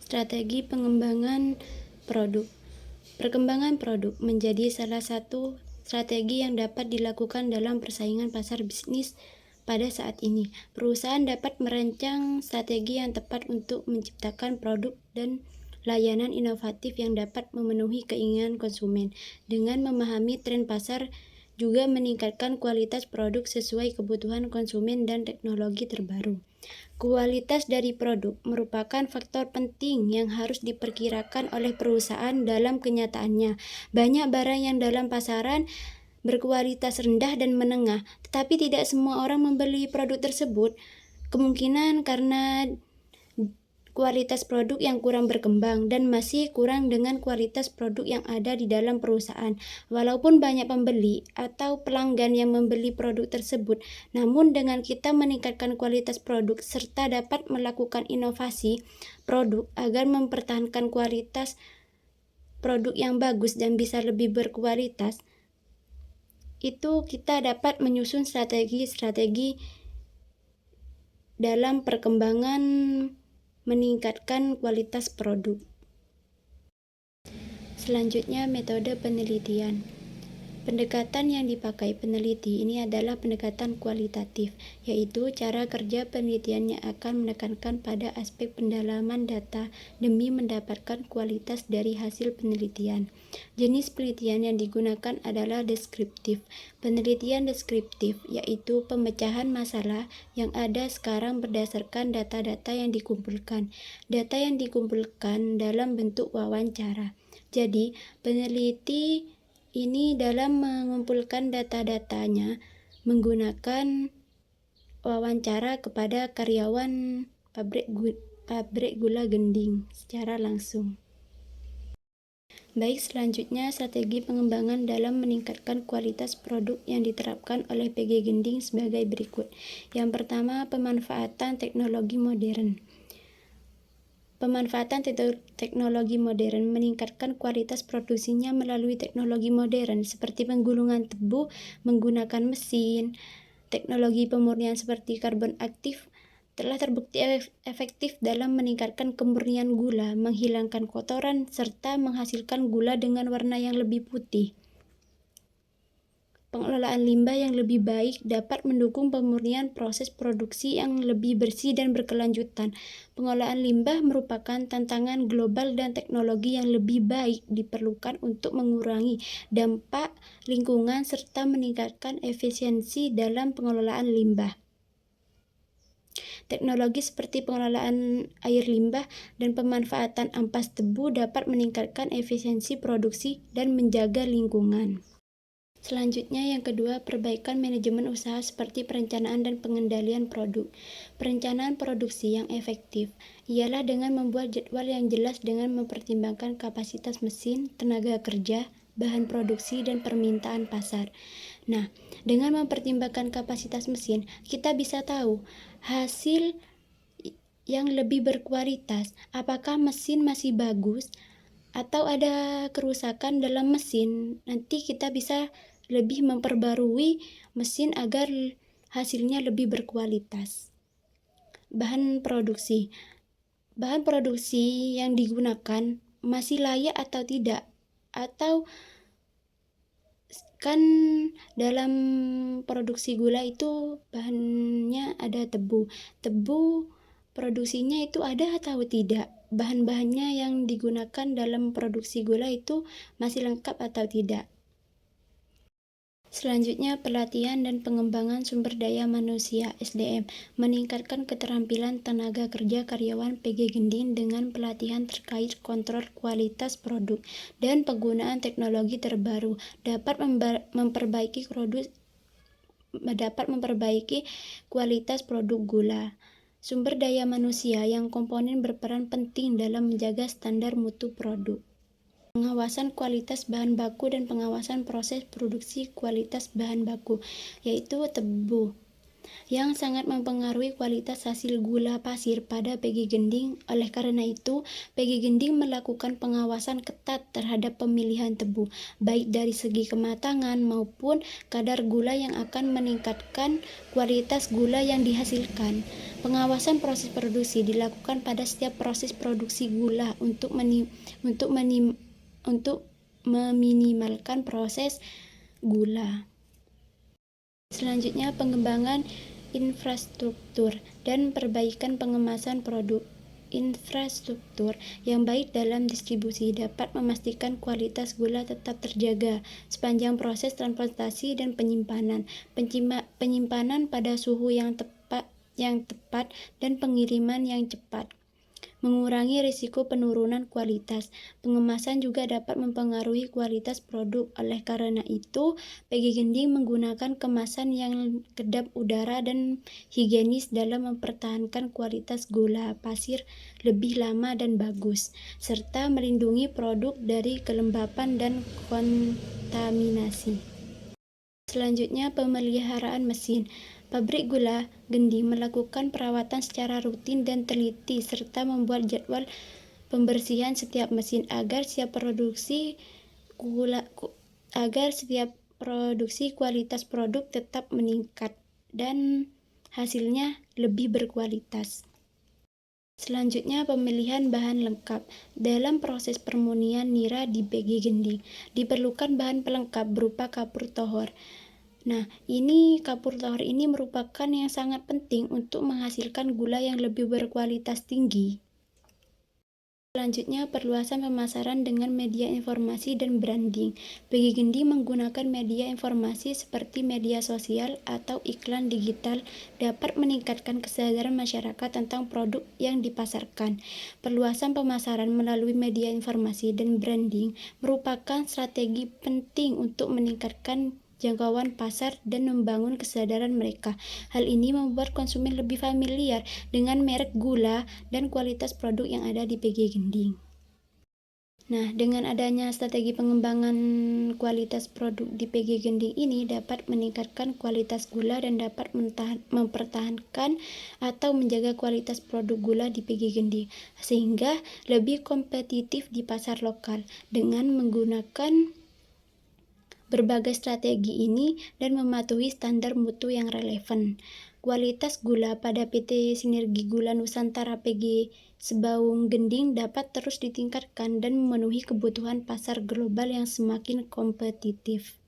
Strategi pengembangan produk. Perkembangan produk menjadi salah satu strategi yang dapat dilakukan dalam persaingan pasar bisnis pada saat ini. Perusahaan dapat merancang strategi yang tepat untuk menciptakan produk dan layanan inovatif yang dapat memenuhi keinginan konsumen. Dengan memahami tren pasar, juga meningkatkan kualitas produk sesuai kebutuhan konsumen dan teknologi terbaru. Kualitas dari produk merupakan faktor penting yang harus diperkirakan oleh perusahaan dalam kenyataannya. Banyak barang yang dalam pasaran berkualitas rendah dan menengah, tetapi tidak semua orang membeli produk tersebut. Kemungkinan karena kualitas produk yang kurang berkembang dan masih kurang dengan kualitas produk yang ada di dalam perusahaan. Walaupun banyak pembeli atau pelanggan yang membeli produk tersebut, namun dengan kita meningkatkan kualitas produk serta dapat melakukan inovasi produk agar mempertahankan kualitas produk yang bagus dan bisa lebih berkualitas, itu kita dapat menyusun strategi-strategi dalam perkembangan meningkatkan kualitas produk. Selanjutnya, metode penelitian. Pendekatan yang dipakai peneliti ini adalah pendekatan kualitatif, yaitu cara kerja penelitian yang akan menekankan pada aspek pendalaman data demi mendapatkan kualitas dari hasil penelitian. Jenis penelitian yang digunakan adalah deskriptif. Penelitian deskriptif yaitu pemecahan masalah yang ada sekarang berdasarkan data-data yang dikumpulkan. Data yang dikumpulkan dalam bentuk wawancara. Jadi, peneliti ini dalam mengumpulkan data-datanya menggunakan wawancara kepada karyawan pabrik gula Gending secara langsung. Baik, selanjutnya strategi pengembangan dalam meningkatkan kualitas produk yang diterapkan oleh PG Gending sebagai berikut. Yang pertama, pemanfaatan teknologi modern. Pemanfaatan teknologi modern meningkatkan kualitas produksinya melalui teknologi modern seperti penggulungan tebu menggunakan mesin. Teknologi pemurnian seperti karbon aktif telah terbukti efektif dalam meningkatkan kemurnian gula, menghilangkan kotoran, serta menghasilkan gula dengan warna yang lebih putih. Pengelolaan limbah yang lebih baik dapat mendukung pemurnian proses produksi yang lebih bersih dan berkelanjutan. Pengolahan limbah merupakan tantangan global dan teknologi yang lebih baik diperlukan untuk mengurangi dampak lingkungan serta meningkatkan efisiensi dalam pengelolaan limbah. Teknologi seperti pengelolaan air limbah dan pemanfaatan ampas tebu dapat meningkatkan efisiensi produksi dan menjaga lingkungan. Selanjutnya yang kedua, perbaikan manajemen usaha seperti perencanaan dan pengendalian produk. Perencanaan produksi yang efektif ialah dengan membuat jadwal yang jelas dengan mempertimbangkan kapasitas mesin, tenaga kerja, bahan produksi, dan permintaan pasar. Nah, dengan mempertimbangkan kapasitas mesin, kita bisa tahu hasil yang lebih berkualitas, apakah mesin masih bagus atau ada kerusakan dalam mesin. Nanti kita bisa lebih memperbarui mesin agar hasilnya lebih berkualitas. Bahan produksi. Bahan produksi yang digunakan masih layak atau tidak? Atau kan dalam produksi gula itu bahannya ada tebu. Tebu produksinya itu ada atau tidak? Bahan-bahannya yang digunakan dalam produksi gula itu masih lengkap atau tidak? Selanjutnya, pelatihan dan pengembangan sumber daya manusia (SDM) meningkatkan keterampilan tenaga kerja karyawan PG Gending dengan pelatihan terkait kontrol kualitas produk dan penggunaan teknologi terbaru dapat memperbaiki kualitas produk gula. Sumber daya manusia yang komponen berperan penting dalam menjaga standar mutu produk. Pengawasan kualitas bahan baku dan pengawasan proses produksi kualitas bahan baku, yaitu tebu. yang sangat mempengaruhi kualitas hasil gula pasir pada PG Gending. Oleh karena itu, PG Gending melakukan pengawasan ketat terhadap pemilihan tebu, baik dari segi kematangan maupun kadar gula yang akan meningkatkan kualitas gula yang dihasilkan. Pengawasan proses produksi dilakukan pada setiap proses produksi gula untuk meminimalkan proses gula. Selanjutnya, pengembangan infrastruktur dan perbaikan pengemasan produk. Infrastruktur yang baik dalam distribusi dapat memastikan kualitas gula tetap terjaga sepanjang proses transportasi dan penyimpanan. Penyimpanan pada suhu yang tepat dan pengiriman yang cepat mengurangi risiko penurunan kualitas. Pengemasan juga dapat mempengaruhi kualitas produk. Oleh karena itu, PG Gending menggunakan kemasan yang kedap udara dan higienis dalam mempertahankan kualitas gula pasir lebih lama dan bagus, serta melindungi produk dari kelembapan dan kontaminasi. Selanjutnya, pemeliharaan mesin. Pabrik gula Gending melakukan perawatan secara rutin dan teliti serta membuat jadwal pembersihan setiap mesin agar setiap produksi kualitas produk tetap meningkat dan hasilnya lebih berkualitas. Selanjutnya, pemilihan bahan lengkap. Dalam proses permurnian nira di PG Gending, diperlukan bahan pelengkap berupa kapur tohor. Nah, kapur tohor ini merupakan yang sangat penting untuk menghasilkan gula yang lebih berkualitas tinggi. Selanjutnya, perluasan pemasaran dengan media informasi dan branding. PG Gending menggunakan media informasi seperti media sosial atau iklan digital dapat meningkatkan kesadaran masyarakat tentang produk yang dipasarkan. Perluasan pemasaran melalui media informasi dan branding merupakan strategi penting untuk meningkatkan jangkauan pasar dan membangun kesadaran mereka. Hal ini membuat konsumen lebih familiar dengan merek gula dan kualitas produk yang ada di PG Gending. Nah, dengan adanya strategi pengembangan kualitas produk di PG Gending ini dapat meningkatkan kualitas gula dan dapat mempertahankan atau menjaga kualitas produk gula di PG Gending sehingga lebih kompetitif di pasar lokal dengan menggunakan berbagai strategi ini dan mematuhi standar mutu yang relevan. Kualitas gula pada PT Sinergi Gula Nusantara PG Sebaung Gending dapat terus ditingkatkan dan memenuhi kebutuhan pasar global yang semakin kompetitif.